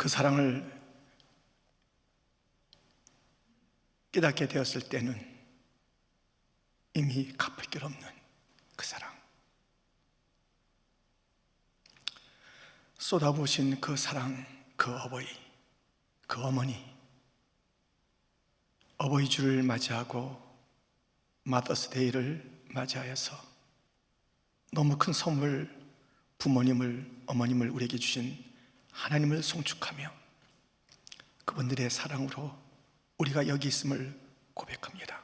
그 사랑을 깨닫게 되었을 때는 이미 갚을 길 없는 그 사랑, 쏟아부으신 그 사랑, 그 어버이, 그 어머니, 어버이 주를 맞이하고 마더스데이를 맞이하여서 너무 큰 선물, 부모님을, 어머님을 우리에게 주신 하나님을 송축하며 그분들의 사랑으로 우리가 여기 있음을 고백합니다.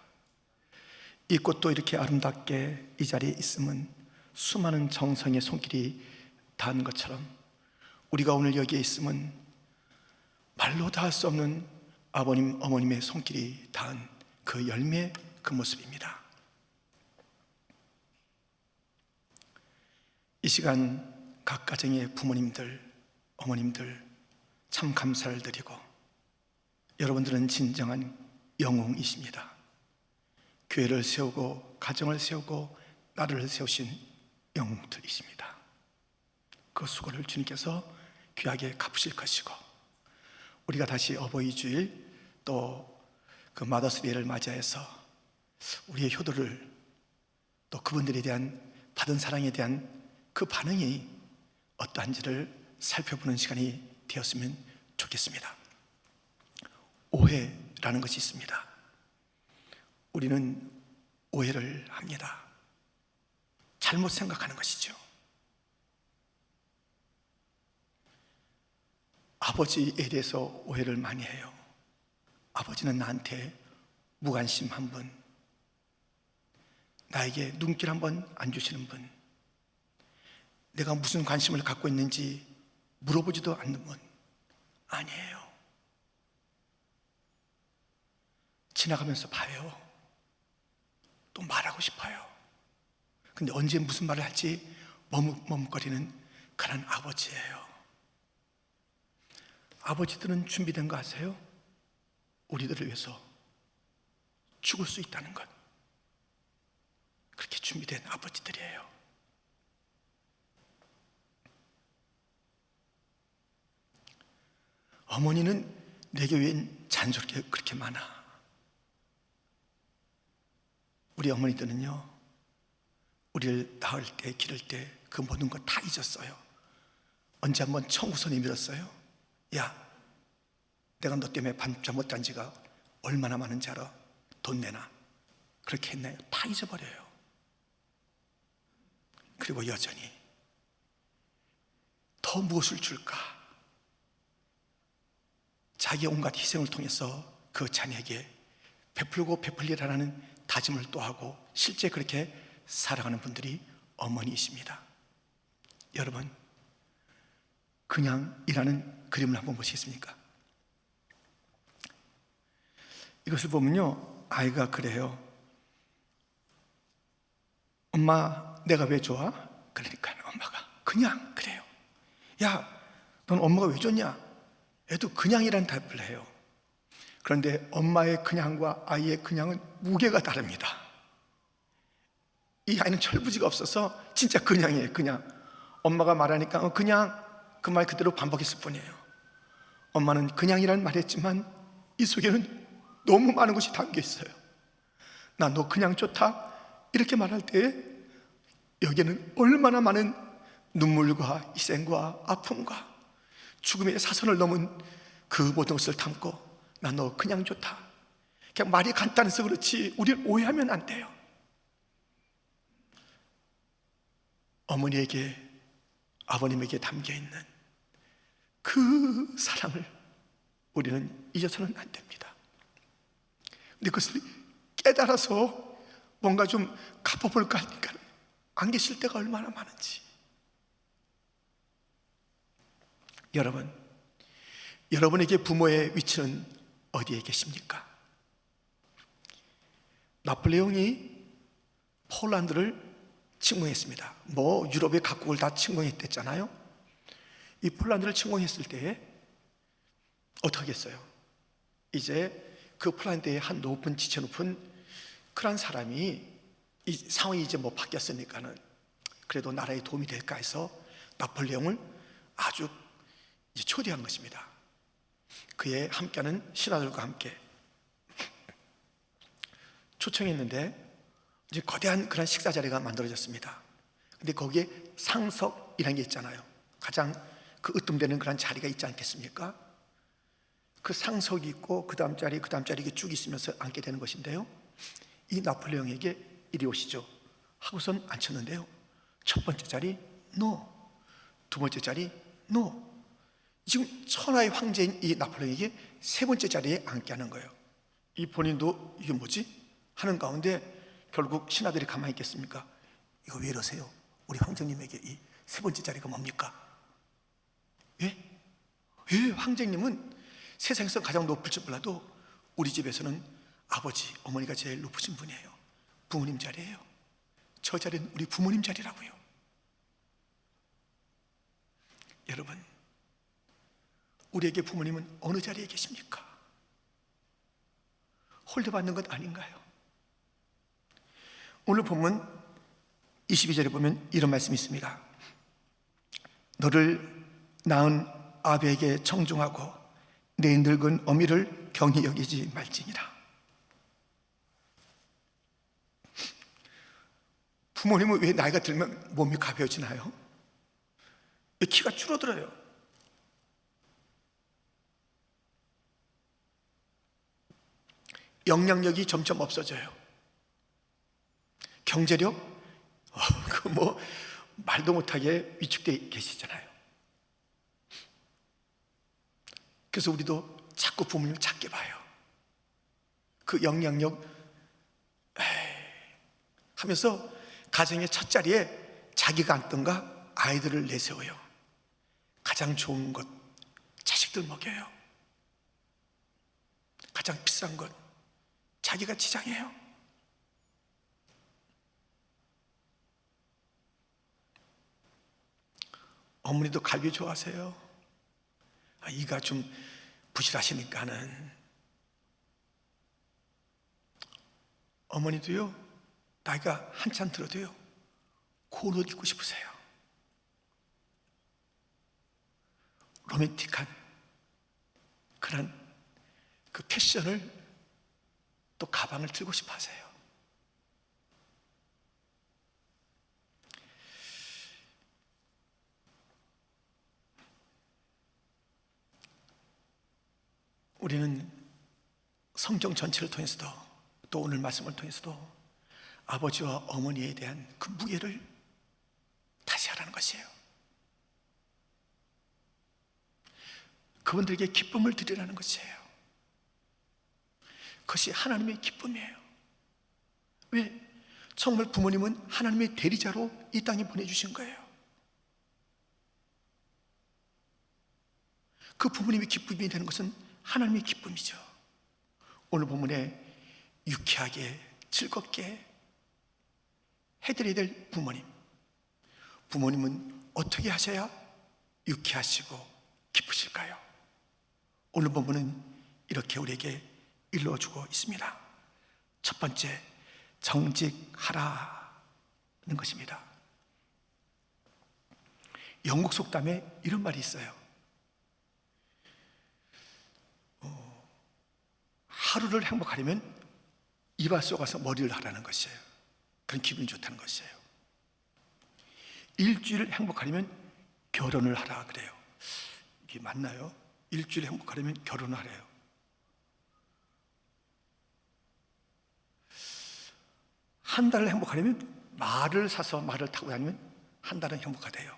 이 꽃도 이렇게 아름답게 이 자리에 있음은 수많은 정성의 손길이 닿은 것처럼 우리가 오늘 여기에 있음은 말로 다 할 수 없는 아버님, 어머님의 손길이 닿은 그 열매, 그 모습입니다. 이 시간 각 가정의 부모님들, 어머님들 참 감사를 드리고 여러분들은 진정한 영웅이십니다. 교회를 세우고 가정을 세우고 나라를 세우신 영웅들이십니다. 그 수고를 주님께서 귀하게 갚으실 것이고 우리가 다시 어버이 주일 또 그 마더스데이를 맞이해서 우리의 효도를 또 그분들에 대한 받은 사랑에 대한 그 반응이 어떠한지를 살펴보는 시간이 되었으면 좋겠습니다. 오해라는 것이 있습니다. 우리는 오해를 합니다. 잘못 생각하는 것이죠. 아버지에 대해서 오해를 많이 해요. 아버지는 나한테 무관심한 분, 나에게 눈길 한번 안 주시는 분, 내가 무슨 관심을 갖고 있는지 물어보지도 않는 분. 아니에요. 지나가면서 봐요. 또 말하고 싶어요. 근데 언제 무슨 말을 할지 머뭇머뭇거리는 그런 아버지예요. 아버지들은 준비된 거 아세요? 우리들을 위해서 죽을 수 있다는 것. 그렇게 준비된 아버지들이에요. 어머니는 내게 웬 잔소리가 그렇게 많아. 우리 어머니들은요, 우리를 낳을 때, 기를 때 그 모든 거 다 잊었어요. 언제 한번 청구서에 밀었어요? 야, 내가 너 때문에 밤잠 못 잔 지가 얼마나 많은지 알아? 돈 내놔. 그렇게 했나요? 다 잊어버려요. 그리고 여전히 더 무엇을 줄까? 자기의 온갖 희생을 통해서 그 자녀에게 베풀고 베풀리라는 다짐을 또 하고 실제 그렇게 살아가는 분들이 어머니이십니다. 여러분, 그냥이라는 그림을 한번 보시겠습니까? 이것을 보면요, 아이가 그래요. 엄마, 내가 왜 좋아? 그러니까 엄마가 그냥 그래요. 야, 넌 엄마가 왜 좋냐? 애도 그냥이라는 답을 해요. 그런데 엄마의 그냥과 아이의 그냥은 무게가 다릅니다. 이 아이는 철부지가 없어서 진짜 그냥이에요. 그냥 엄마가 말하니까 그냥 그 말 그대로 반복했을 뿐이에요. 엄마는 그냥이라는 말 했지만 이 속에는 너무 많은 것이 담겨 있어요. 나 너 그냥 좋다 이렇게 말할 때에 여기에는 얼마나 많은 눈물과 희생과 아픔과 죽음의 사선을 넘은 그 모든 것을 담고 나 너 그냥 좋다. 그냥 말이 간단해서 그렇지 우리를 오해하면 안 돼요. 어머니에게, 아버님에게 담겨있는 그 사랑을 우리는 잊어서는 안 됩니다. 근데 그것을 깨달아서 뭔가 좀 갚아볼까 하니까 안 계실 때가 얼마나 많은지. 여러분, 여러분에게 부모의 위치는 어디에 계십니까? 나폴레옹이 폴란드를 침공했습니다. 뭐 유럽의 각국을 다 침공했댔잖아요. 이 폴란드를 침공했을 때에 어떻게 하겠어요? 이제 그 폴란드의 한 높은 지체 높은 그런 사람이 이 상황이 이제 뭐 바뀌었으니까는 그래도 나라에 도움이 될까 해서 나폴레옹을 아주 이제 초대한 것입니다. 그의 함께하는 신하들과 함께 초청했는데 이제 거대한 그런 식사 자리가 만들어졌습니다. 근데 거기에 상석이라는 게 있잖아요. 가장 그 으뜸되는 그런 자리가 있지 않겠습니까? 그 상석이 있고 그 다음 자리 이게 쭉 있으면서 앉게 되는 것인데요, 이 나폴레옹에게 이리 오시죠 하고선 앉혔는데요, 첫 번째 자리 노, 두 번째 자리 노. 지금 천하의 황제인 이 나폴레옹에게 세 번째 자리에 앉게 하는 거예요. 이 본인도 이게 뭐지? 하는 가운데 결국 신하들이 가만히 있겠습니까? 이거 왜 이러세요? 우리 황제님에게 이 세 번째 자리가 뭡니까? 예? 황제님은 세상에서 가장 높을 줄 몰라도 우리 집에서는 아버지, 어머니가 제일 높으신 분이에요. 부모님 자리예요. 저 자리는 우리 부모님 자리라고요. 여러분, 우리에게 부모님은 어느 자리에 계십니까? 홀대받는 것 아닌가요? 오늘 본문 22절에 보면 이런 말씀이 있습니다. 너를 낳은 아비에게 청중하고 내 늙은 어미를 경히 여기지 말지니라. 부모님은 왜 나이가 들면 몸이 가벼워지나요? 왜 키가 줄어들어요? 영향력이 점점 없어져요. 경제력? 말도 못하게 위축되어 계시잖아요. 그래서 우리도 자꾸 부모님을 작게 봐요. 그 영향력 하면서 가정의 첫 자리에 자기가 앉던가 아이들을 내세워요. 가장 좋은 것 자식들 먹여요. 가장 비싼 것 자기가 지장해요. 어머니도 갈비 좋아하세요? 이가 좀 부실하시니까는 어머니도요, 나이가 한참 들어도요 고운 옷 입고 싶으세요. 로맨틱한 그런 그 패션을 또 가방을 들고 싶어 하세요. 우리는 성경 전체를 통해서도 또 오늘 말씀을 통해서도 아버지와 어머니에 대한 그 무게를 다시 하라는 것이에요. 그분들에게 기쁨을 드리라는 것이에요. 그것이 하나님의 기쁨이에요. 왜? 정말 부모님은 하나님의 대리자로 이 땅에 보내주신 거예요. 그 부모님의 기쁨이 되는 것은 하나님의 기쁨이죠. 오늘 본문에 유쾌하게 즐겁게 해드려야 될 부모님, 부모님은 어떻게 하셔야 유쾌하시고 기쁘실까요? 오늘 본문은 이렇게 우리에게 일러주고 있습니다. 첫 번째, 정직하라는 것입니다. 영국 속담에 이런 말이 있어요. 하루를 행복하려면 이발 쏘가서 머리를 하라는 것이에요. 그런 기분이 좋다는 것이에요. 일주일을 행복하려면 결혼을 하라 그래요. 이게 맞나요? 일주일 행복하려면 결혼을 하래요. 한 달을 행복하려면 말을 사서 말을 타고 다니면 한 달은 행복하대요.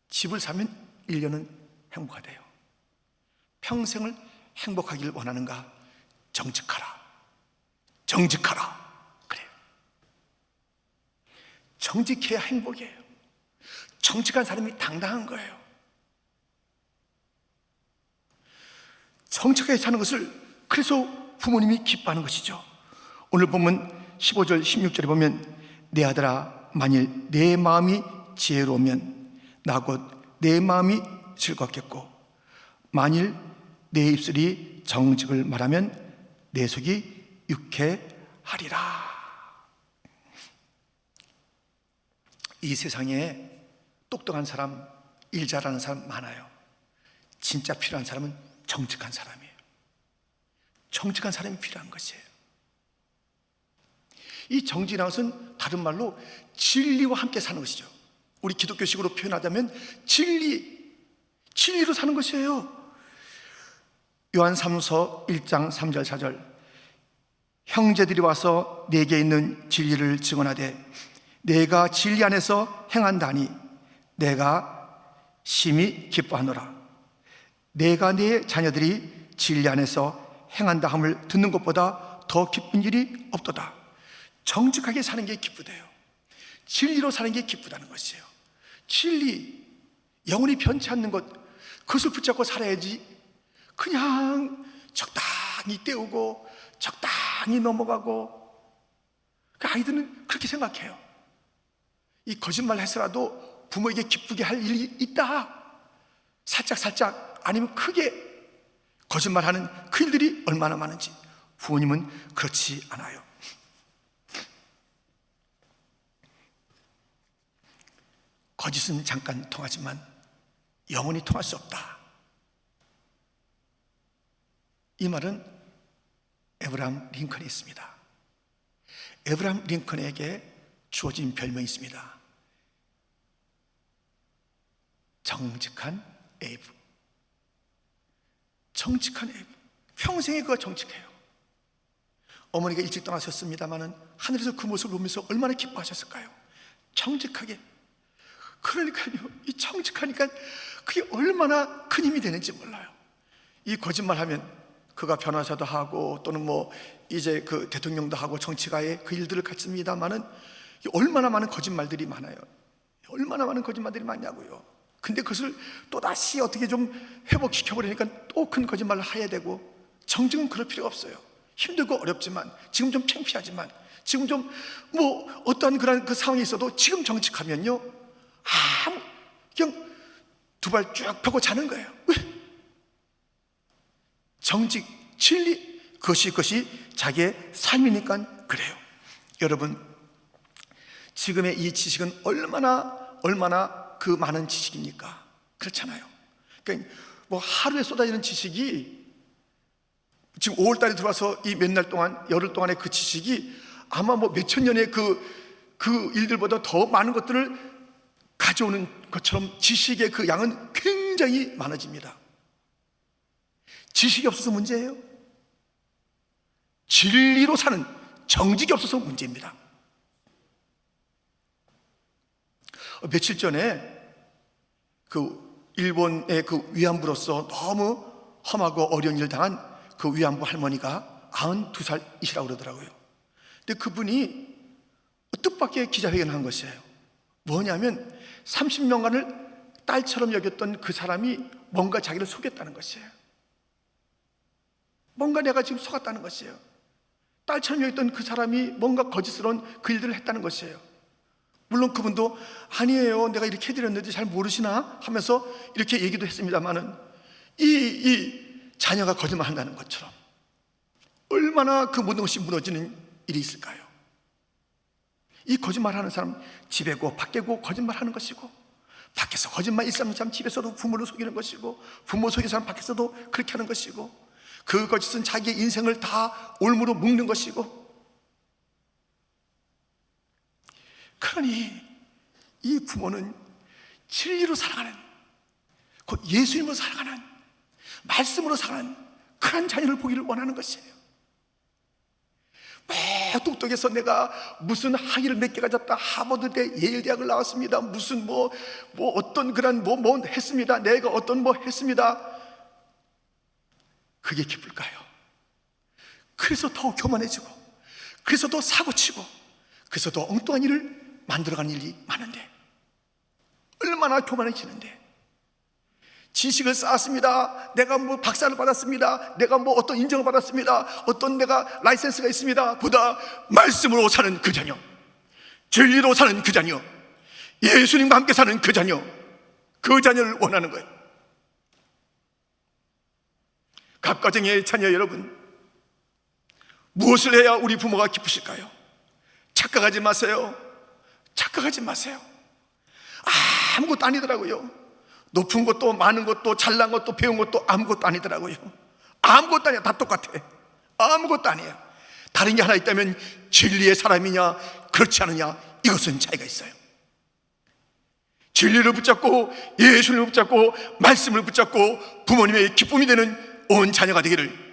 집을 사면 1년은 행복하대요. 평생을 행복하기를 원하는가? 정직하라. 정직하라. 그래요. 정직해야 행복이에요. 정직한 사람이 당당한 거예요. 정직하게 사는 것을 그래서 부모님이 기뻐하는 것이죠. 오늘 보면 15절 16절에 보면 내 아들아 만일 내 마음이 지혜로우면 나 곧 내 마음이 즐겁겠고 만일 내 입술이 정직을 말하면 내 속이 유쾌하리라. 이 세상에 똑똑한 사람, 일 잘하는 사람 많아요. 진짜 필요한 사람은 정직한 사람이에요. 정직한 사람이 필요한 것이에요. 이 정직이라는 것은 다른 말로 진리와 함께 사는 것이죠. 우리 기독교식으로 표현하자면 진리로 사는 것이에요. 요한 3서 1장 3절 4절, 형제들이 와서 내게 있는 진리를 증언하되 내가 진리 안에서 행한다니 내가 심히 기뻐하노라. 내가 네 자녀들이 진리 안에서 행한다 함을 듣는 것보다 더 기쁜 일이 없도다. 정직하게 사는 게 기쁘대요. 진리로 사는 게 기쁘다는 것이에요. 진리, 영혼이 변치 않는 것, 그것을 붙잡고 살아야지 그냥 적당히 때우고 적당히 넘어가고. 그 아이들은 그렇게 생각해요. 이 거짓말 해서라도 부모에게 기쁘게 할 일이 있다, 살짝 아니면 크게 거짓말하는 그 일들이 얼마나 많은지. 부모님은 그렇지 않아요. 거짓은 잠깐 통하지만 영원히 통할 수 없다. 이 말은 에브라함 링컨이 있습니다. 에브라함 링컨에게 주어진 별명이 있습니다. 정직한 에이브. 정직한 에이브. 평생에 그가 정직해요. 어머니가 일찍 떠나셨습니다마는 하늘에서 그 모습을 보면서 얼마나 기뻐하셨을까요? 정직하게. 그러니까요, 이 정직하니까 그게 얼마나 큰 힘이 되는지 몰라요. 이 거짓말하면 그가 변호사도 하고 또는 뭐 이제 그 대통령도 하고 정치가의 그 일들을 갖습니다마는 얼마나 많은 거짓말들이 많아요. 얼마나 많은 거짓말들이 많냐고요. 근데 그것을 또다시 어떻게 좀 회복시켜버리니까 또 큰 거짓말을 해야 되고. 정직은 그럴 필요가 없어요. 힘들고 어렵지만, 지금 좀 창피하지만, 지금 좀 뭐 어떠한 그런 그 상황이 있어도 지금 정직하면요, 그냥 두 발 쭉 펴고 자는 거예요. 왜? 정직, 진리, 그것이 자기의 삶이니까 그래요. 여러분, 지금의 이 지식은 얼마나 그 많은 지식입니까? 그렇잖아요. 그러니까 뭐 하루에 쏟아지는 지식이 지금 5월달에 들어와서 이 몇 날 동안, 열흘 동안의 그 지식이 아마 뭐 몇천 년의 그 일들보다 더 많은 것들을 가져오는 것처럼 지식의 그 양은 굉장히 많아집니다. 지식이 없어서 문제예요. 진리로 사는 정직이 없어서 문제입니다. 며칠 전에 그 일본의 그 위안부로서 너무 험하고 어려운 일을 당한 그 위안부 할머니가 92살이시라고 그러더라고요. 근데 그분이 뜻밖의 기자회견을 한 것이에요. 뭐냐면 30년간을 딸처럼 여겼던 그 사람이 뭔가 자기를 속였다는 것이에요. 뭔가 내가 지금 속았다는 것이에요. 딸처럼 여겼던 그 사람이 뭔가 거짓스러운 그 일들을 했다는 것이에요. 물론 그분도 아니에요, 내가 이렇게 해드렸는데 잘 모르시나 하면서 이렇게 얘기도 했습니다마는 이 자녀가 거짓말 한다는 것처럼 얼마나 그 모든 것이 무너지는 일이 있을까요? 이 거짓말하는 사람, 집에고 밖에고 거짓말하는 것이고, 밖에서 거짓말 일삼는 사람 집에서도 부모를 속이는 것이고, 부모 속이는 사람 밖에서도 그렇게 하는 것이고, 그 거짓은 자기의 인생을 다 올무로 묶는 것이고. 그러니 이 부모는 진리로 살아가는, 곧 예수님으로 살아가는, 말씀으로 살아가는 그런 자녀를 보기를 원하는 것이에요. 똑똑해서 내가 무슨 학위를 몇 개 가졌다, 하버드대, 예일대학을 나왔습니다, 무슨 뭐 어떤 그런 뭐 했습니다, 내가 어떤 뭐 했습니다. 그게 기쁠까요? 그래서 더 교만해지고, 그래서 더 사고치고, 그래서 더 엉뚱한 일을 만들어가는 일이 많은데, 얼마나 교만해지는데. 지식을 쌓았습니다, 내가 뭐 박사를 받았습니다, 내가 뭐 어떤 인정을 받았습니다, 어떤 내가 라이센스가 있습니다 보다 말씀으로 사는 그 자녀, 진리로 사는 그 자녀, 예수님과 함께 사는 그 자녀, 그 자녀를 원하는 거예요. 갑가정의 자녀 여러분, 무엇을 해야 우리 부모가 기쁘실까요? 착각하지 마세요. 착각하지 마세요. 아무것도 아니더라고요. 높은 것도 많은 것도 잘난 것도 배운 것도 아무것도 아니더라고요. 아무것도 아니야. 다 똑같아. 아무것도 아니에요. 다른 게 하나 있다면 진리의 사람이냐 그렇지 않느냐, 이것은 차이가 있어요. 진리를 붙잡고 예수님을 붙잡고 말씀을 붙잡고 부모님의 기쁨이 되는 온 자녀가 되기를,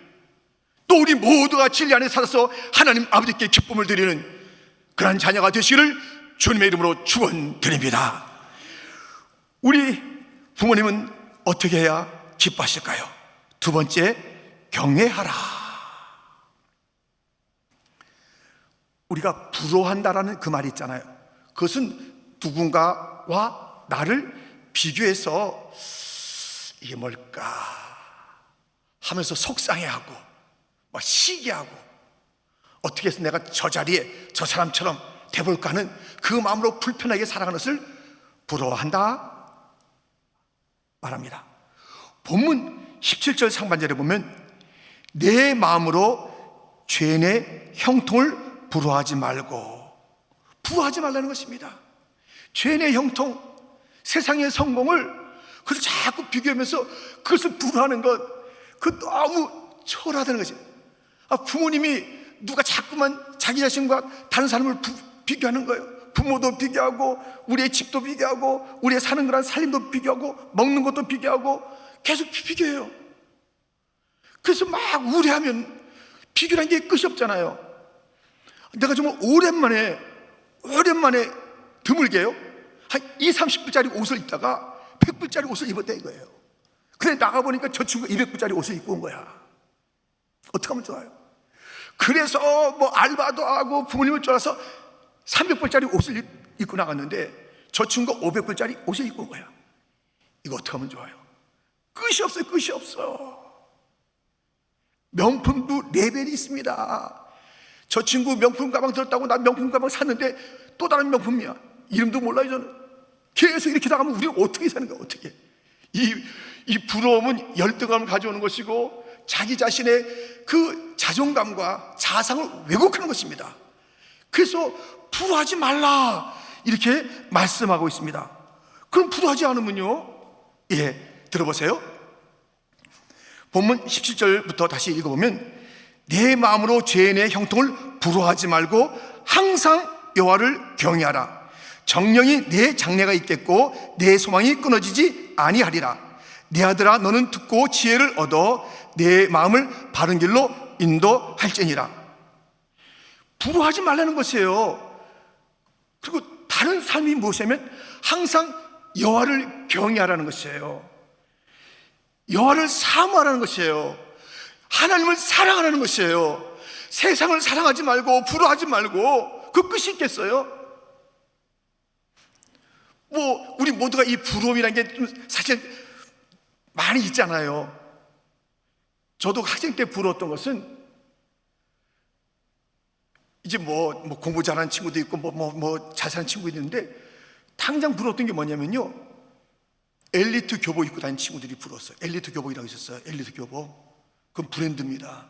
또 우리 모두가 진리 안에 살아서 하나님 아버지께 기쁨을 드리는 그러한 자녀가 되시기를 주님의 이름으로 축원드립니다. 우리 부모님은 어떻게 해야 기뻐하실까요? 두 번째, 경외하라. 우리가 부러워한다라는 그 말이 있잖아요. 그것은 누군가와 나를 비교해서 이게 뭘까 하면서 속상해하고 막 시기하고, 어떻게 해서 내가 저 자리에 저 사람처럼 돼볼까 하는 그 마음으로 불편하게 살아가는 것을 부러워한다 말합니다. 본문 17절 상반절에 보면 내 마음으로 죄인의 형통을 부러워하지 말고, 부러워하지 말라는 것입니다. 죄인의 형통, 세상의 성공을 그것을 자꾸 비교하면서 그것을 부러워하는 것, 그 너무 초라하다는 것이. 부모님이 누가 자꾸만 자기 자신과 다른 사람을 비교하는 거예요. 부모도 비교하고 우리의 집도 비교하고 우리의 사는 거란 살림도 비교하고 먹는 것도 비교하고 계속 비교해요. 그래서 막 우려하면 비교라는 게 끝이 없잖아요. 내가 정말 오랜만에 드물게요 한 20-30불짜리 옷을 입다가 100불짜리 옷을 입었다 이거예요. 근데 나가보니까 저 친구가 200불짜리 옷을 입고 온 거야. 어떻게 하면 좋아요? 그래서 뭐 알바도 하고 부모님을 쫓아서 300불짜리 옷을 입고 나갔는데 저 친구가 500불짜리 옷을 입고 온 거야. 이거 어떻게 하면 좋아요? 끝이 없어요. 끝이 없어. 명품도 레벨이 있습니다. 저 친구 명품 가방 들었다고 난 명품 가방 샀는데 또 다른 명품이야. 이름도 몰라요. 저는 계속 이렇게 나가면 우리는 어떻게 사는 거야? 어떻게? 이 부러움은 열등감을 가져오는 것이고 자기 자신의 그 자존감과 자상을 왜곡하는 것입니다. 그래서 부러워하지 말라 이렇게 말씀하고 있습니다. 그럼 부러워하지 않으면요? 예, 들어보세요. 본문 17절부터 다시 읽어보면 내 마음으로 죄인의 형통을 부러워하지 말고 항상 여호와를 경외하라. 정령이 내 장래가 있겠고 내 소망이 끊어지지 아니하리라. 내 아들아, 너는 듣고 지혜를 얻어 내 마음을 바른 길로 인도할지니라. 부러워하지 말라는 것이에요. 그리고 다른 삶이 무엇이냐면 항상 여호와를 경외하라는 것이에요. 여호와를 사모하라는 것이에요. 하나님을 사랑하라는 것이에요. 세상을 사랑하지 말고 부러워하지 말고 그 끝이 있겠어요? 뭐 우리 모두가 이 부러움이라는 게 좀 사실 많이 있잖아요. 저도 학생 때 부러웠던 것은 이제 뭐 공부 잘하는 친구도 있고 잘 사는 친구도 있는데 당장 부러웠던 게 뭐냐면요, 엘리트 교복 입고 다니는 친구들이 부러웠어요. 엘리트 교복이라고 있었어요. 엘리트 교복. 그건 브랜드입니다.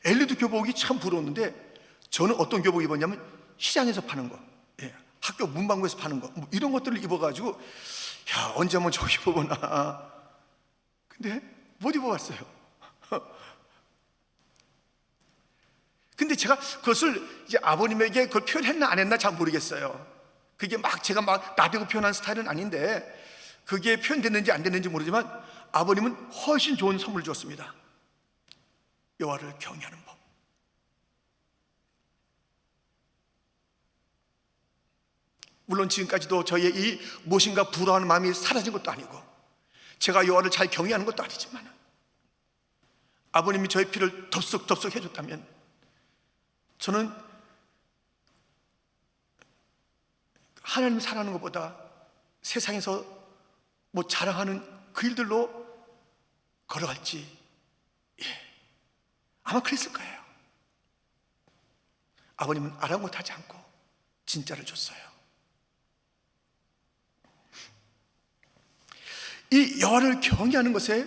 엘리트 교복이 참 부러웠는데 저는 어떤 교복 입었냐면 시장에서 파는 거, 예, 학교 문방구에서 파는 거, 뭐 이런 것들을 입어가지고 야, 언제 한번 저거 입어보나. 근데 못 입어봤어요. 근데 제가 그것을 이제 아버님에게 그걸 표현했나 안 했나 잘 모르겠어요. 그게 막 제가 막 나대고 표현한 스타일은 아닌데 그게 표현됐는지 안 됐는지 모르지만 아버님은 훨씬 좋은 선물을 줬습니다. 여호와를 경외하는 법. 물론 지금까지도 저의 이 무엇인가 부러워하는 마음이 사라진 것도 아니고 제가 여호와를 잘 경외하는 것도 아니지만 아버님이 저의 피를 덥석덥석 해줬다면 저는 하나님 사랑하는 것보다 세상에서 뭐 자랑하는 그 일들로 걸어갈지, 예, 아마 그랬을 거예요. 아버님은 아랑곳하지 않고 진짜를 줬어요. 이 여호와를 경외하는 것에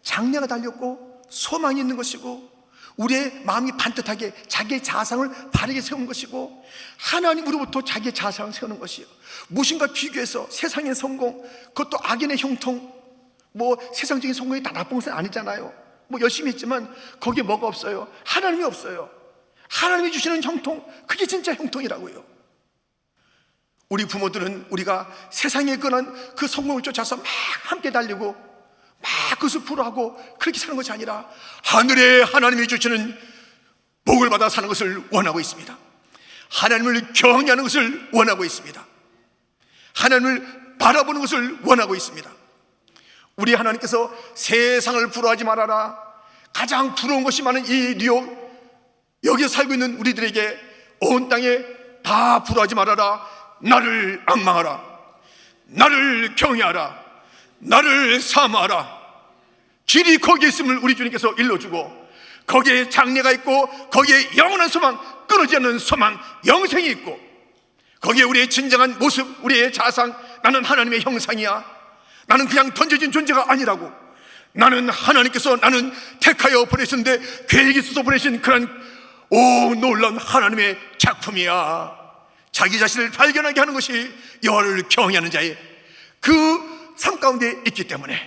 장래가 달렸고 소망이 있는 것이고 우리의 마음이 반듯하게 자기의 자상을 바르게 세운 것이고, 하나님으로부터 자기의 자상을 세우는 것이요, 무엇인가 비교해서 세상의 성공, 그것도 악인의 형통, 뭐 세상적인 성공이 다 나쁜 것은 아니잖아요. 뭐 열심히 했지만 거기에 뭐가 없어요? 하나님이 없어요. 하나님이 주시는 형통, 그게 진짜 형통이라고요. 우리 부모들은 우리가 세상에 그런 그 성공을 쫓아서 막 함께 달리고 막 그것을 부러워하고 그렇게 사는 것이 아니라 하늘에 하나님이 주시는 복을 받아 사는 것을 원하고 있습니다. 하나님을 경외하는 것을 원하고 있습니다. 하나님을 바라보는 것을 원하고 있습니다. 우리 하나님께서 세상을 부러워하지 말아라, 가장 부러운 것이 많은 이 뉴욕, 여기에 살고 있는 우리들에게 온 땅에 다 부러워하지 말아라, 나를 앙망하라, 나를 경외하라, 나를 사모하라. 길이 거기에 있음을 우리 주님께서 일러주고, 거기에 장래가 있고, 거기에 영원한 소망, 끊어지지 않는 소망, 영생이 있고, 거기에 우리의 진정한 모습, 우리의 자상, 나는 하나님의 형상이야, 나는 그냥 던져진 존재가 아니라고, 나는 하나님께서 나는 택하여 보내셨는데 계획이 있어서 보내신 그런 놀라운 하나님의 작품이야. 자기 자신을 발견하게 하는 것이 여호와를 경외하는 자의 그 삶 가운데 있기 때문에,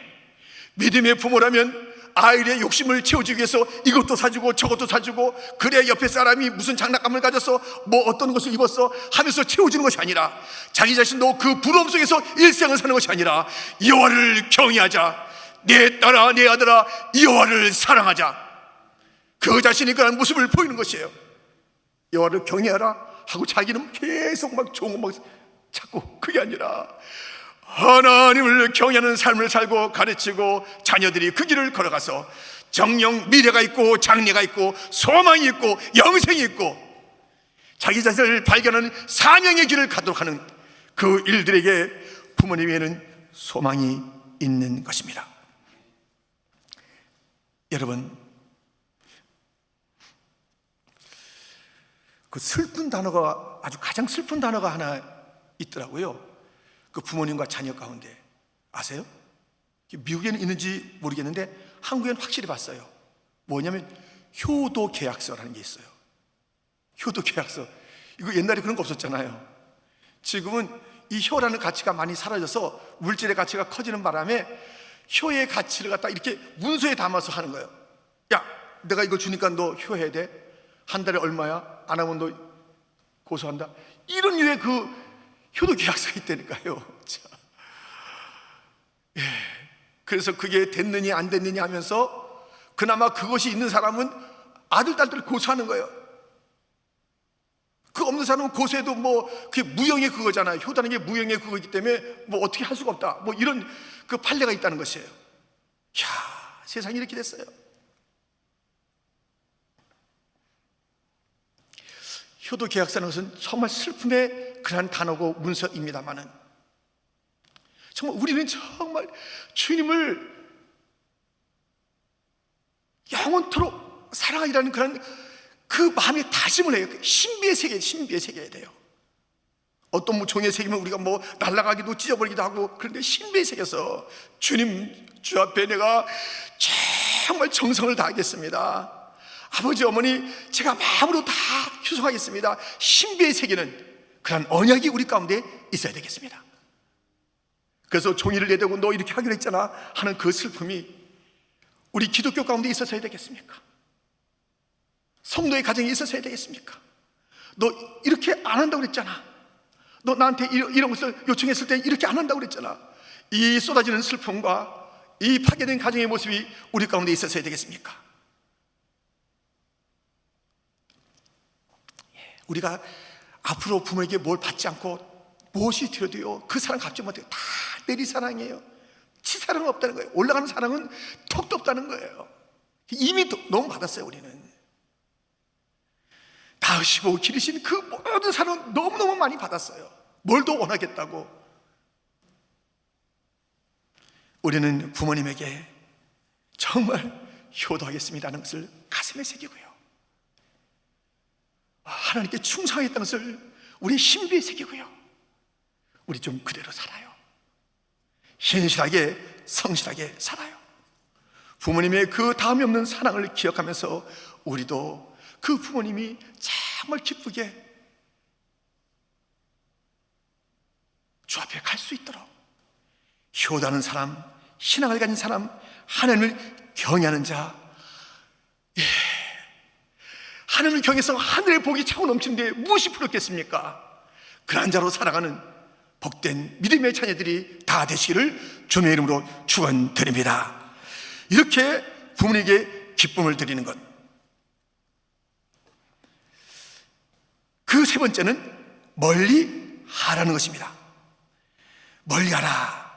믿음의 부모라면 아이의 욕심을 채워주기 위해서 이것도 사주고 저것도 사주고, 그래 옆에 사람이 무슨 장난감을 가져서 뭐 어떤 것을 입었어 하면서 채워주는 것이 아니라, 자기 자신도 그 부러움 속에서 일생을 사는 것이 아니라, 여호와를 경외하자, 내 딸아 내 아들아 여호와를 사랑하자, 그 자신이 그런 모습을 보이는 것이에요. 여호와를 경외하라 하고 자기는 계속 막 좋은 거 막 찾고, 그게 아니라 하나님을 경외하는 삶을 살고 가르치고, 자녀들이 그 길을 걸어가서 정령 미래가 있고 장래가 있고 소망이 있고 영생이 있고 자기 자신을 발견하는 사명의 길을 가도록 하는 그 일들에게 부모님에게는 소망이 있는 것입니다. 여러분, 그 슬픈 단어가, 아주 가장 슬픈 단어가 하나 있더라고요. 그 부모님과 자녀 가운데. 아세요? 미국에는 있는지 모르겠는데 한국에는 확실히 봤어요. 뭐냐면 효도 계약서라는 게 있어요. 효도 계약서. 이거 옛날에 그런 거 없었잖아요. 지금은 이 효라는 가치가 많이 사라져서 물질의 가치가 커지는 바람에 효의 가치를 갖다 이렇게 문서에 담아서 하는 거예요. 야, 내가 이거 주니까 너 효해야 돼. 한 달에 얼마야? 안 하면 너 고소한다. 이런 류의 그 효도 계약서가 있다니까요. 예. 그래서 그게 됐느냐 안 됐느냐 하면서 그나마 그것이 있는 사람은 아들, 딸들 고소하는 거예요. 그 없는 사람은 고소해도 뭐 그게 무형의 그거잖아요. 효다는 게 무형의 그거이기 때문에 뭐 어떻게 할 수가 없다, 뭐 이런 그 판례가 있다는 것이에요. 이야, 세상이 이렇게 됐어요. 효도 계약서라는 것은 정말 슬픔의 그러한 단어고 문서입니다만은, 정말 우리는 정말 주님을 영원토록 사랑하리라는 그런 그 마음의 다짐을 해요. 신비의 세계, 신비의 세계에 돼요. 어떤 뭐 종의 세계면 우리가 뭐 날아가기도 찢어버리기도 하고, 그런데 신비의 세계에서 주님 주 앞에 내가 정말 정성을 다하겠습니다. 아버지 어머니 제가 마음으로 다 휴송하겠습니다. 신비의 세계는 그런 언약이 우리 가운데 있어야 되겠습니다. 그래서 종이를 내대고 너 이렇게 하기로 했잖아 하는 그 슬픔이 우리 기독교 가운데 있어서야 되겠습니까? 성도의 가정에 있어서야 되겠습니까? 너 이렇게 안 한다고 그랬잖아. 너 나한테 이런 것을 요청했을 때 이렇게 안 한다고 그랬잖아. 이 쏟아지는 슬픔과 이 파괴된 가정의 모습이 우리 가운데 있어서야 되겠습니까? 우리가 앞으로 부모에게 뭘 받지 않고 무엇이 드려도요, 그 사랑 갚지 못해요. 다 내리 사랑이에요. 치 사랑은 없다는 거예요. 올라가는 사랑은 턱도 없다는 거예요. 이미 너무 받았어요. 우리는 다으시고 기르신 그 모든 사랑은 너무너무 많이 받았어요. 뭘 더 원하겠다고. 우리는 부모님에게 정말 효도하겠습니다는 것을 가슴에 새기고요, 하나님께 충성하겠다는 것을 우리의 신비에 새기고요, 우리 좀 그대로 살아요. 신실하게 성실하게 살아요. 부모님의 그 다음이 없는 사랑을 기억하면서 우리도 그 부모님이 정말 기쁘게 주 앞에 갈 수 있도록 효도하는 사람, 신앙을 가진 사람, 하나님을 경외하는 자, 하나님을 경외해서 하늘의 복이 차고 넘치는데 무엇이 부럽겠습니까? 그러한 자로 살아가는 복된 믿음의 자녀들이 다 되시기를 주님의 이름으로 축원드립니다. 이렇게 부모님에게 기쁨을 드리는 것. 그 세 번째는 멀리 하라는 것입니다. 멀리 하라.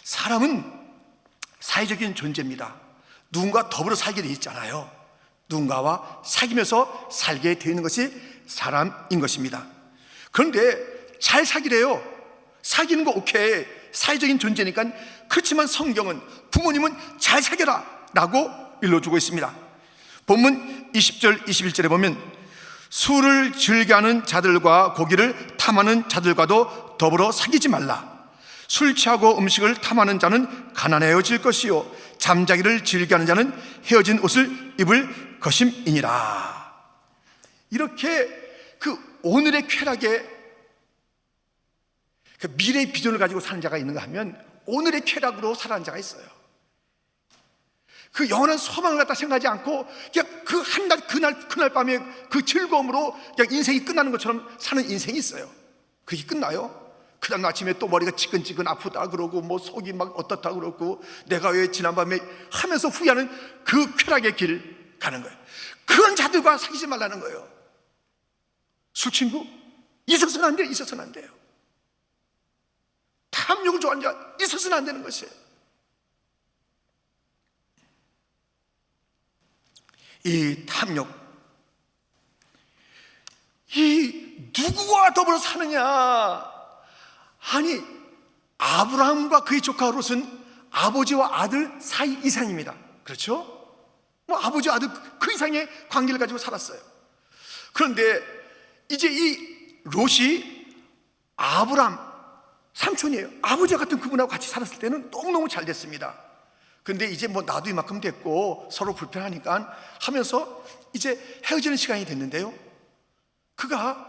사람은 사회적인 존재입니다. 누군가 더불어 살게 돼 있잖아요. 누군가와 사귀면서 살게 되는 것이 사람인 것입니다. 그런데 잘 사귀래요. 사귀는 거 오케이, 사회적인 존재니까. 그렇지만 성경은 부모님은 잘 사귀라 라고 일러주고 있습니다. 본문 20절 21절에 보면 술을 즐겨하는 자들과 고기를 탐하는 자들과도 더불어 사귀지 말라. 술 취하고 음식을 탐하는 자는 가난해질 것이요 잠자기를 즐겨하는 자는 헤어진 옷을 입을 것임이니라. 이렇게 그 오늘의 쾌락에 그 미래의 비전을 가지고 사는 자가 있는가 하면 오늘의 쾌락으로 살아가는 자가 있어요. 그 영원한 소망을 갖다 생각하지 않고 그냥 그 한낮 그날 밤에 그 즐거움으로 그냥 인생이 끝나는 것처럼 사는 인생이 있어요. 그게 끝나요? 그 다음 아침에 또 머리가 지끈지끈 아프다 그러고 뭐 속이 막 어떻다 그러고 내가 왜 지난밤에 하면서 후회하는 그 쾌락의 길 가는 거예요. 그런 자들과 사귀지 말라는 거예요. 술친구 있어서는 안 돼요. 있어서는 안 돼요. 탐욕을 좋아하는 자 있어서는 안 되는 것이에요. 이 탐욕, 이 누구와 더불어 사느냐? 아니, 아브라함과 그의 조카 롯은 아버지와 아들 사이 이상입니다. 그렇죠? 뭐 아버지와 아들 그 이상의 관계를 가지고 살았어요. 그런데 이제 이 롯이 아브라함 삼촌이에요. 아버지와 같은 그분하고 같이 살았을 때는 너무너무 잘 됐습니다. 근데 이제 뭐 나도 이만큼 됐고 서로 불편하니까 하면서 이제 헤어지는 시간이 됐는데요, 그가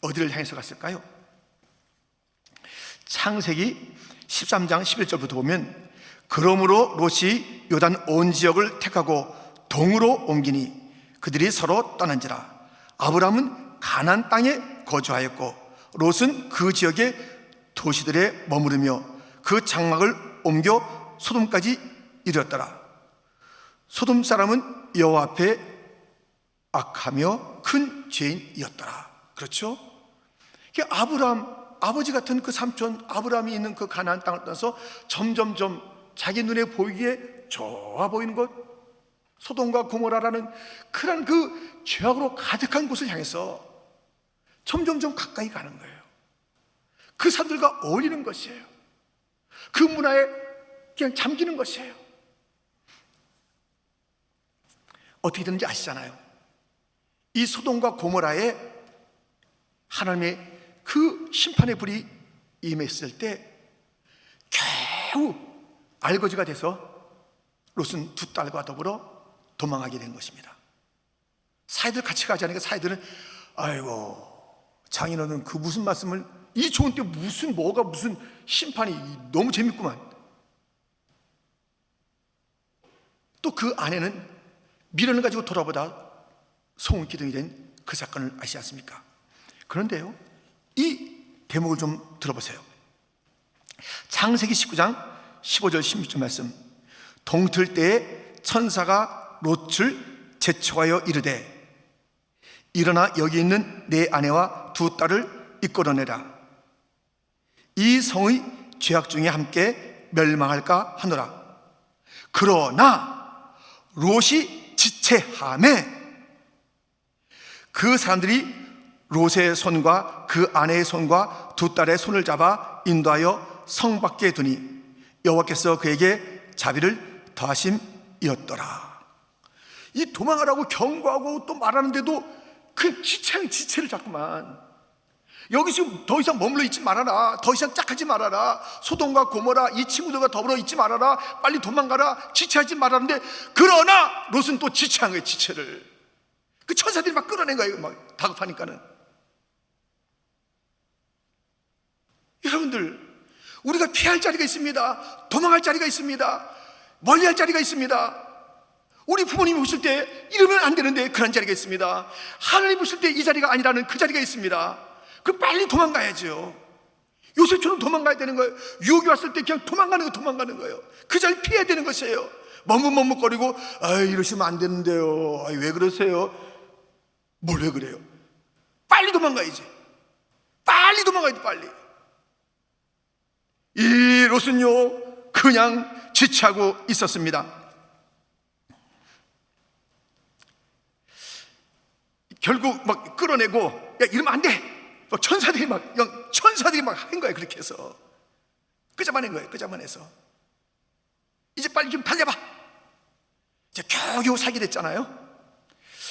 어디를 향해서 갔을까요? 창세기 13장 11절부터 보면 그러므로 롯이 요단 온 지역을 택하고 동으로 옮기니 그들이 서로 떠난지라. 아브라함은 가나안 땅에 거주하였고 롯은 그 지역의 도시들에 머무르며 그 장막을 옮겨 소돔까지 이르렀더라. 소돔 사람은 여호와 앞에 악하며 큰 죄인이었더라. 그렇죠? 아브라함 아버지 같은 그 삼촌 아브라함이 있는 그 가나안 땅을 떠나서 점점점 자기 눈에 보이기에 좋아 보이는 곳, 소돔과 고모라라는 그런 그 죄악으로 가득한 곳을 향해서 점점점 가까이 가는 거예요. 그 사람들과 어울리는 것이에요. 그 문화에 그냥 잠기는 것이에요. 어떻게 되는지 아시잖아요. 이 소돔과 고모라에 하나님의 그 심판의 불이 임했을 때 겨우 알거지가 돼서 롯은 두 딸과 더불어 도망하게 된 것입니다. 사이들 같이 가지 않으니까 사이들은 아이고 장인어른 그 무슨 말씀을, 이 좋은 때 무슨 뭐가 무슨 심판이, 너무 재밌구만. 또 그 아내는 미련을 가지고 돌아보다 소원기둥이 된 그 사건을 아시지 않습니까? 그런데요, 이 대목을 좀 들어보세요. 창세기 19장 15절 16절 말씀. 동틀 때에 천사가 롯을 재촉하여 이르되 일어나 여기 있는 내 아내와 두 딸을 이끌어내라. 이 성의 죄악 중에 함께 멸망할까 하노라. 그러나 롯이 지체하매 그 사람들이 롯의 손과 그 아내의 손과 두 딸의 손을 잡아 인도하여 성 밖에 두니 여호와께서 그에게 자비를 더하심이었더라. 이 도망하라고 경고하고 또 말하는데도 그 지체를 자꾸만, 여기 지금 더 이상 머물러 있지 말아라. 더 이상 짝하지 말아라. 소돔과 고모라 이 친구들과 더불어 있지 말아라. 빨리 도망가라. 지체하지 말라는데, 그러나 롯은 또 지체한 거예요. 지체를. 그 천사들이 막 끌어낸 거예요. 막 다급하니까는. 여러분들, 우리가 피할 자리가 있습니다. 도망할 자리가 있습니다. 멀리할 자리가 있습니다. 우리 부모님이 오실 때 이러면 안 되는데 그런 자리가 있습니다. 하나님 오실 때 이 자리가 아니라는 그 자리가 있습니다. 그럼 빨리 도망가야죠. 요셉처럼 도망가야 되는 거예요. 유혹이 왔을 때 그냥 도망가는 거예요. 그 자리 피해야 되는 것이에요. 머뭇머뭇거리고, 이러시면 안 되는데요. 왜 그러세요? 뭘 왜 그래요? 빨리 도망가야지. 빨리 도망가야 돼, 빨리. 이 롯은요, 그냥 지체하고 있었습니다. 결국 막 끌어내고, 야, 이러면 안 돼. 막 천사들이 막 한 거예요. 그렇게 해서 끄잡아낸 거예요. 끄잡아내서 이제 빨리 좀 달려봐. 이제 겨우겨우 살게 됐잖아요.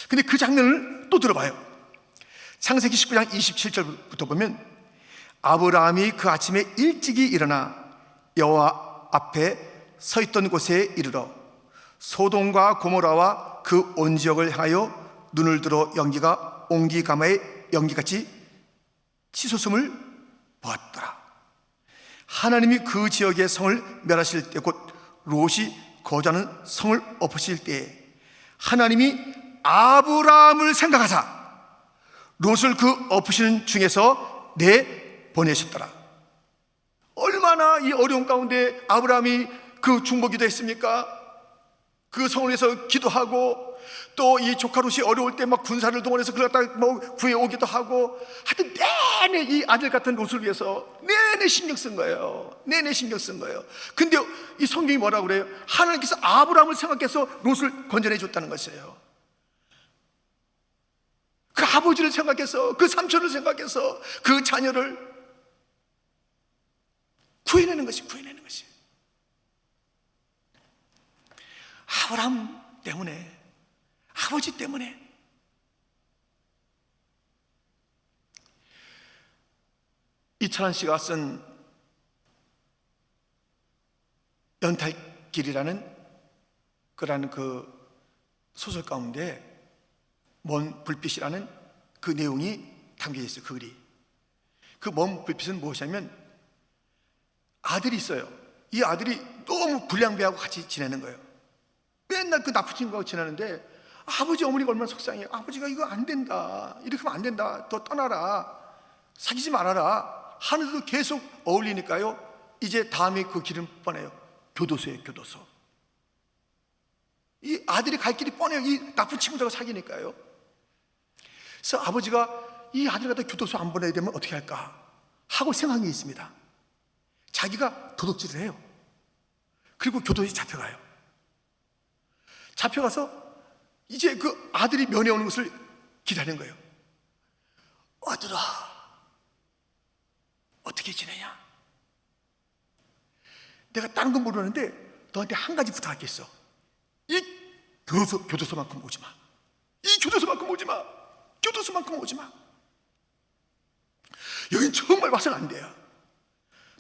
근데 그 장면을 또 들어봐요. 창세기 19장 27절부터 보면, 아브라함이 그 아침에 일찍이 일어나 여호와 앞에 서 있던 곳에 이르러 소돔과 고모라와 그 온 지역을 향하여 눈을 들어 연기가 옹기가마의 연기같이 치솟음을 보았더라. 하나님이 그 지역의 성을 멸하실 때, 곧 롯이 거주하는 성을 엎으실 때에 하나님이 아브라함을 생각하사 롯을 그 엎으시는 중에서 내보내셨더라. 얼마나 이 어려운 가운데 아브라함이 그 중보기도 했습니까? 그 성을 위해서 기도하고, 또 이 조카 롯이 어려울 때 막 군사를 동원해서 그걸 갖다 뭐 구해오기도 하고, 하여튼 내내 이 아들 같은 롯을 위해서 내내 신경 쓴 거예요. 내내 신경 쓴 거예요. 근데 이 성경이 뭐라고 그래요? 하나님께서 아브라함을 생각해서 롯을 건져내 줬다는 것이에요. 그 아버지를 생각해서, 그 삼촌을 생각해서 그 자녀를 구해내는 것이. 아브라함 때문에, 아버지 때문에. 이철환 씨가 쓴 연탈길이라는 그 소설 가운데 먼 불빛이라는 그 내용이 담겨져 있어요. 그 글이. 그 먼 불빛은 무엇이냐면, 아들이 있어요. 이 아들이 너무 불량배하고 같이 지내는 거예요. 맨날 그 나쁜 친구하고 지내는데 아버지 어머니가 얼마나 속상해요. 아버지가 이거 안 된다, 이렇게 하면 안 된다, 너 떠나라, 사귀지 말아라 하는데도 계속 어울리니까요, 이제 다음에 그 길은 뻔해요. 교도소예요, 교도소. 이 아들이 갈 길이 뻔해요. 이 나쁜 친구들하고 사귀니까요. 그래서 아버지가 이 아들 갖다 교도소 안 보내야 되면 어떻게 할까 하고 생각한 게 있습니다. 자기가 도둑질을 해요. 그리고 교도소에 잡혀가요. 잡혀가서 이제 그 아들이 면회 오는 것을 기다리는 거예요. 아들아, 어떻게 지내냐? 내가 다른 건 모르는데 너한테 한 가지 부탁하겠어. 이 교도소만큼 오지 마. 이 교도소만큼 오지 마. 교도소만큼 오지 마. 여긴 정말 와서는 안 돼요.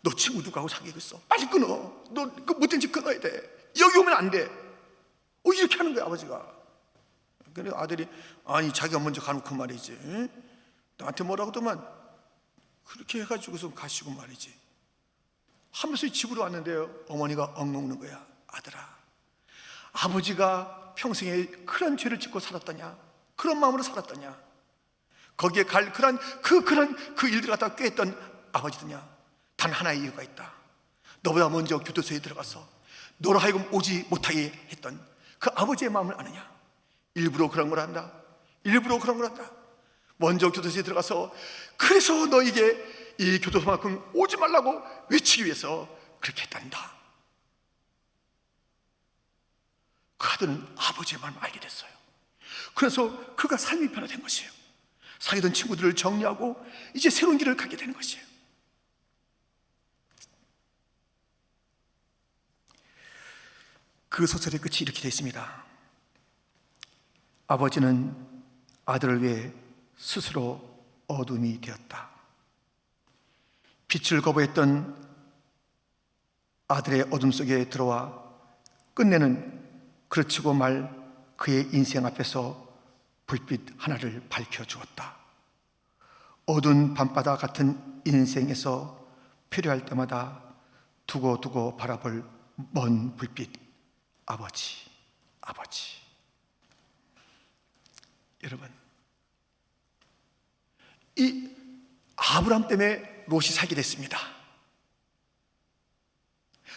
너 친구 누구하고 사귀겠어? 빨리 끊어. 너 그 못된 짓 끊어야 돼. 여기 오면 안 돼. 이렇게 하는 거야, 아버지가. 그래 아들이, 아니 자기가 먼저 가놓고 말이지, 응? 나한테 뭐라고 하더만 그렇게 해가지고서 가시고 말이지 하면서 집으로 왔는데요, 어머니가 엉엉 거야. 아들아, 아버지가 평생에 그런 죄를 짓고 살았더냐? 그런 마음으로 살았더냐? 거기에 갈 그런 일들 갖다가 꾀했던 아버지더냐? 단 하나의 이유가 있다. 너보다 먼저 교도소에 들어가서 너로 하여금 오지 못하게 했던 그 아버지의 마음을 아느냐? 일부러 그런 걸 한다. 일부러 그런 걸 한다. 먼저 교도소에 들어가서 그래서 너에게 이 교도소만큼 오지 말라고 외치기 위해서 그렇게 했단다. 그 아들은 아버지의 마음을 알게 됐어요. 그래서 그가 삶이 변화된 것이에요. 사귀던 친구들을 정리하고 이제 새로운 길을 가게 되는 것이에요. 그 소설의 끝이 이렇게 되어 있습니다. 아버지는 아들을 위해 스스로 어둠이 되었다. 빛을 거부했던 아들의 어둠 속에 들어와 끝내는 그르치고 말 그의 인생 앞에서 불빛 하나를 밝혀주었다. 어두운 밤바다 같은 인생에서 필요할 때마다 두고두고 바라볼 먼 불빛, 아버지. 여러분, 이 아브라함 때문에 롯이 살게 됐습니다.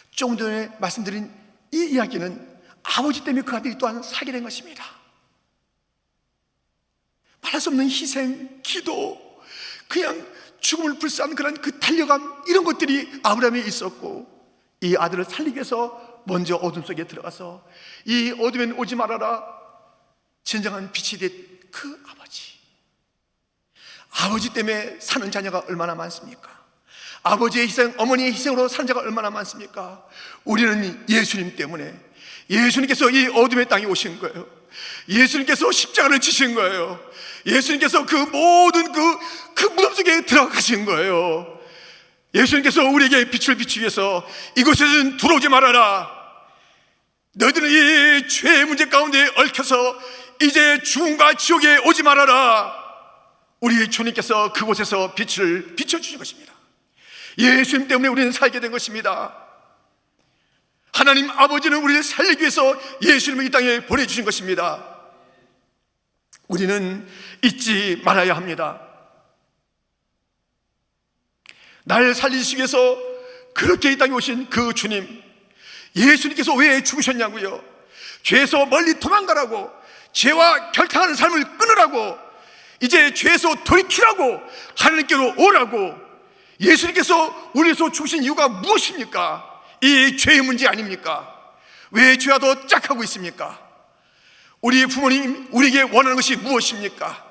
조금 전에 말씀드린 이 이야기는 아버지 때문에 그 아들이 또한 살게 된 것입니다. 말할 수 없는 희생, 기도, 그냥 죽음을 불사한 그런 그 달려감, 이런 것들이 아브라함에 있었고, 이 아들을 살리기 위해서 먼저 어둠 속에 들어가서 이 어둠엔 오지 말아라, 진정한 빛이 된 그 아버지 때문에 사는 자녀가 얼마나 많습니까? 아버지의 희생, 어머니의 희생으로 사는 자가 얼마나 많습니까? 우리는 예수님 때문에, 예수님께서 이 어둠의 땅에 오신 거예요. 예수님께서 십자가를 지신 거예요. 예수님께서 그 모든 그 무덤 속에 들어가신 거예요. 예수님께서 우리에게 빛을 비추기 위해서 이곳에는 들어오지 말아라. 너희들은 이 죄의 문제 가운데 얽혀서 이제 죽음과 지옥에 오지 말아라. 우리 주님께서 그곳에서 빛을 비춰주신 것입니다. 예수님 때문에 우리는 살게 된 것입니다. 하나님 아버지는 우리를 살리기 위해서 예수님을 이 땅에 보내주신 것입니다. 우리는 잊지 말아야 합니다. 날 살리시기 위해서 그렇게 이 땅에 오신 그 주님, 예수님께서 왜 죽으셨냐고요? 죄에서 멀리 도망가라고, 죄와 결탁하는 삶을 끊으라고, 이제 죄에서 돌이키라고, 하나님께로 오라고. 예수님께서 우리에서 죽으신 이유가 무엇입니까? 이 죄의 문제 아닙니까? 왜 죄가 더 짝하고 있습니까? 우리 부모님 우리에게 원하는 것이 무엇입니까?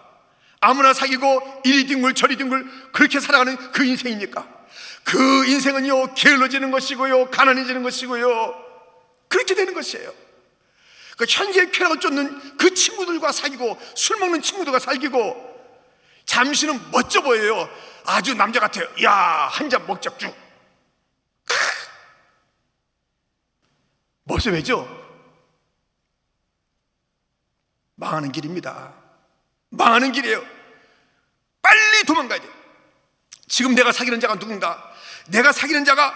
아무나 사귀고 이리 뒹굴 저리 뒹굴 그렇게 살아가는 그 인생입니까? 그 인생은요, 게을러지는 것이고요, 가난해지는 것이고요, 그렇게 되는 것이에요. 그 현재 쾌락을 쫓는 그 친구들과 사귀고, 술 먹는 친구들과 사귀고, 잠시는 멋져 보여요. 아주 남자 같아요. 야, 한 잔 먹자 쭉. 모습이죠. 망하는 길입니다. 망하는 길이에요. 빨리 도망가야 돼요. 지금 내가 사귀는 자가 누군가? 내가 사귀는 자가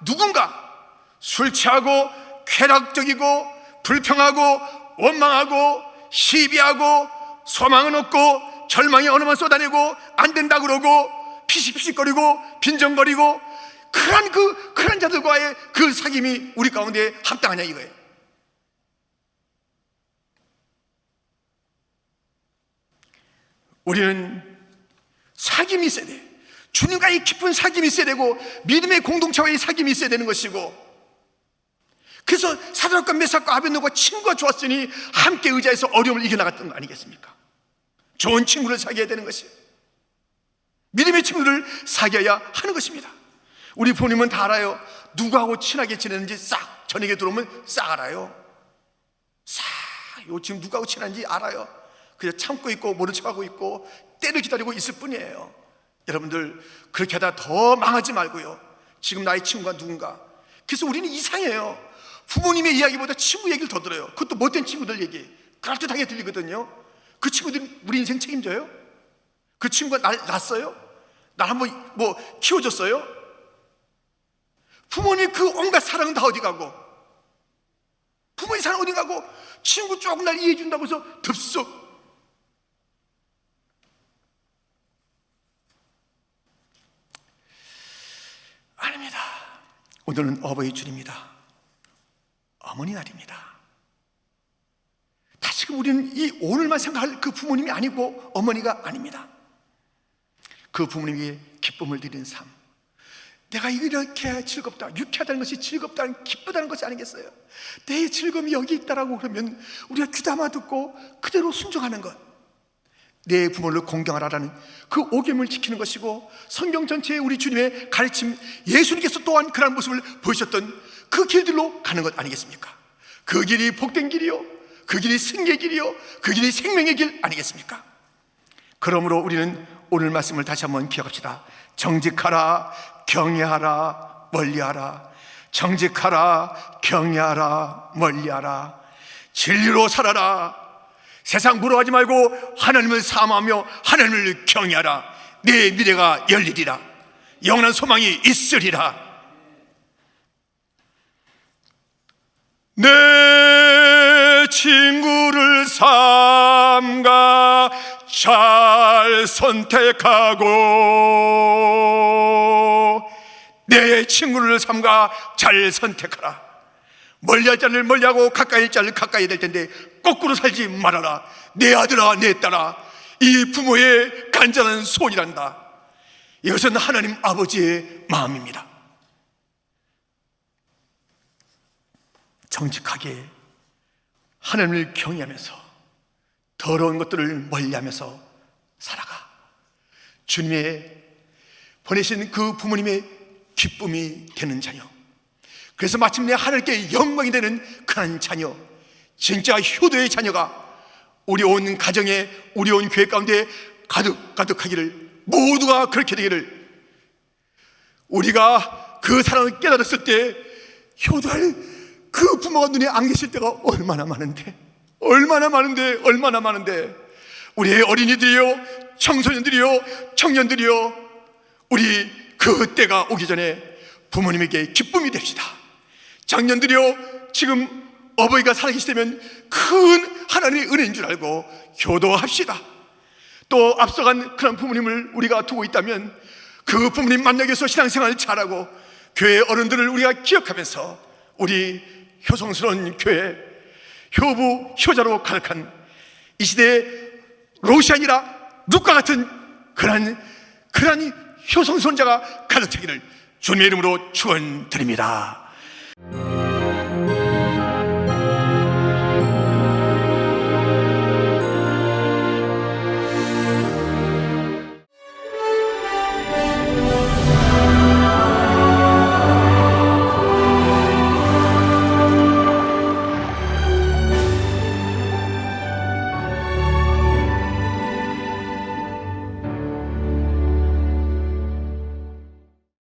누군가? 술 취하고 쾌락적이고 불평하고 원망하고 시비하고 소망은 없고 절망이 어느만 쏟아내고 안 된다 그러고 피식피식거리고 빈정거리고, 그런 자들과의 그 사귐이 우리 가운데 합당하냐 이거예요. 우리는 사귐이 있어야 돼. 주님과의 깊은 사귐이 있어야 되고, 믿음의 공동체와의 사귐이 있어야 되는 것이고, 그래서 사드락과 메삭과 아벳노고가 친구가 좋았으니 함께 의지해서 어려움을 이겨나갔던 거 아니겠습니까? 좋은 친구를 사귀어야 되는 것이에요. 믿음의 친구를 사귀어야 하는 것입니다. 우리 부모님은 다 알아요. 누구하고 친하게 지내는지 싹, 저녁에 들어오면 싹 알아요. 요 지금 누구하고 친한지 알아요. 그냥 참고 있고 모른 척하고 있고 때를 기다리고 있을 뿐이에요. 여러분들 그렇게 하다 더 망하지 말고요. 지금 나의 친구가 누군가. 그래서 우리는 이상해요. 부모님의 이야기보다 친구 얘기를 더 들어요. 그것도 못된 친구들 얘기 그럴듯하게 들리거든요. 그 친구들이 우리 인생 책임져요? 그 친구가 날 낳았어요? 날 한번 키워줬어요? 부모님 그 온갖 사랑은 다 어디 가고, 부모님 사랑 어디 가고, 친구 조금 날 이해해 준다고 해서 덥석. 아닙니다. 오늘은 어버이 주일입니다. 어머니 날입니다. 다시금 우리는 이 오늘만 생각할 그 부모님이 아니고 어머니가 아닙니다. 그 부모님에게 기쁨을 드리는 삶, 내가 이렇게 즐겁다, 유쾌하다는 것이 즐겁다는, 기쁘다는 것이 아니겠어요? 내 즐거움이 여기 있다라고 그러면 우리가 귀담아 듣고 그대로 순종하는 것, 내 부모를 공경하라라는 그 오경을 지키는 것이고, 성경 전체에 우리 주님의 가르침, 예수님께서 또한 그런 모습을 보이셨던 그 길들로 가는 것 아니겠습니까? 그 길이 복된 길이요, 그 길이 승리의 길이요, 그 길이 생명의 길 아니겠습니까? 그러므로 우리는 오늘 말씀을 다시 한번 기억합시다. 정직하라, 경외하라 멀리하라. 정직하라 경외하라 멀리하라. 진리로 살아라. 세상 부러워하지 말고 하나님을 사모하며 하나님을 경외하라. 내 미래가 열리리라. 영원한 소망이 있으리라. 내 친구를 삼가 잘 선택하고, 내 친구를 삼가 잘 선택하라. 멀리할 자를 멀리하고 가까이 할 자를 가까이 될 텐데 거꾸로 살지 말아라. 내 아들아 내 딸아, 이 부모의 간절한 소원이란다. 이것은 하나님 아버지의 마음입니다. 정직하게 하나님을 경외하면서 더러운 것들을 멀리하면서 살아가. 주님의 보내신 그 부모님의 기쁨이 되는 자녀, 그래서 마침내 하나님께 영광이 되는 그런 자녀, 진짜 효도의 자녀가 우리 온 가정에, 우리 온 교회 가운데 가득하기를, 모두가 그렇게 되기를, 우리가 그 사랑을 깨달았을 때 효도할 그 부모가 눈에 안 계실 때가 얼마나 많은데, 우리의 어린이들이요, 청소년들이요, 청년들이요, 우리 그 때가 오기 전에 부모님에게 기쁨이 됩시다. 장년들이요, 지금 어버이가 살아계시다면 큰 하나님의 은혜인 줄 알고 효도합시다. 또 앞서간 그런 부모님을 우리가 두고 있다면 그 부모님 만나기위해서 신앙생활을 잘하고 교회 어른들을 우리가 기억하면서 우리 효성스러운 교회, 효부 효자로 가득한 이 시대의 로시아니라 룩과 같은 그러한 효성스러운 자가 가득하기를 주님의 이름으로 축원드립니다.